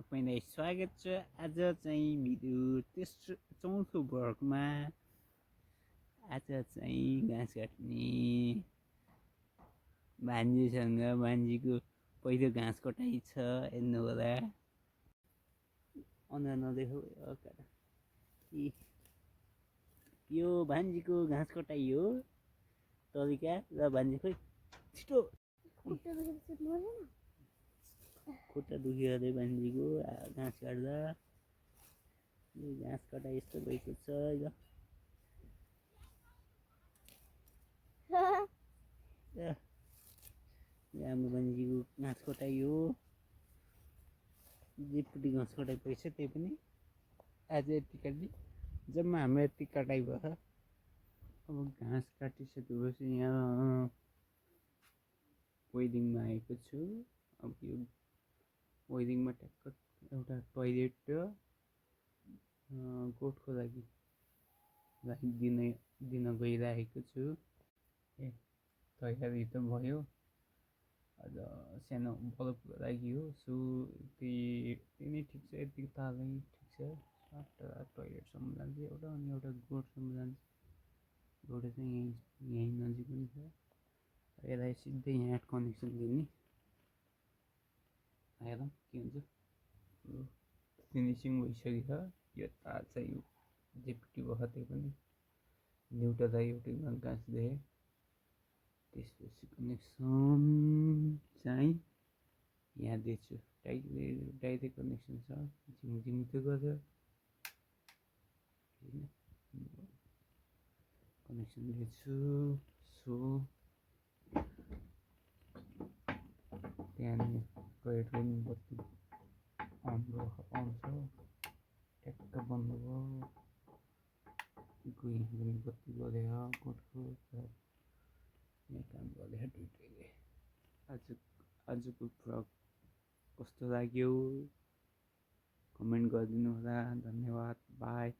तपाईँलाई स्वागत छ। आज चाहिँ मेरो तेस्रो चौथो वर्गमा आज चाहिँ घाँस काट्ने भान्जीसँग भान्जीको पहिलो घाँस कटाइ छ। हेर्नु होला, अनुहार नदेखाऊ। यो भान्जीको घाँस कटाइ हो तरिका। ल भान्जी खोइ छिटो। खुट्टा दुख्यो अरे भान्जीको घाँस काट्दा। घाँस कटाइ यस्तो भएको छ। हाम्रो भान्जीको घाँस कटाइ हो। जेपट्टि घाँस कटाइ भएछ त्यही पनि आज यति काट्ने। जम्मा हाम्रो यति कटाइ भयो। अब घाँस काटिसकेपछि यहाँ वेडिङमा आएको छु। अब यो वेडिङमा ट्याक्क एउटा टोइलेट र गोठको लागि दिन गइरहेको छु। तयारी त भयो। अझ सानो बल्बको लागि हो। सो त्यही नै ठिक छ। यतिको तालै ठिक छ। टोइलेटसम्म जान्छ एउटा, अनि एउटा गोठसम्म जान्छ। गोठ चाहिँ यहीँ नजिक पनि छ। यसलाई सिधै यहाँ कनेक्सन दिने। हेरौँ के हुन्छ। फिनिसिङ भइसक्यो। यो तार चाहिँ जेपट्टि भयो त्यही पनि न्युट्रलाई एउटैमा गाँसिदिए। त्यसपछि कनेक्सन चाहिँ यहाँ दिन्छु। डाइरेक्ट कनेक्सन छ। झिङझिङ त गर्यो कनेक्सन दिन्छु। सो त्यहाँनिर टोइलेट पनि बत्ती अन छ। ट्याक्क बन्द भयो। यहाँ बत्ती गऱ्यो। गोठको यहाँ काम गऱ्यो दुइटैले। आजको भ्लग कस्तो लाग्यो कमेन्ट गरिदिनु होला। धन्यवाद। बाई।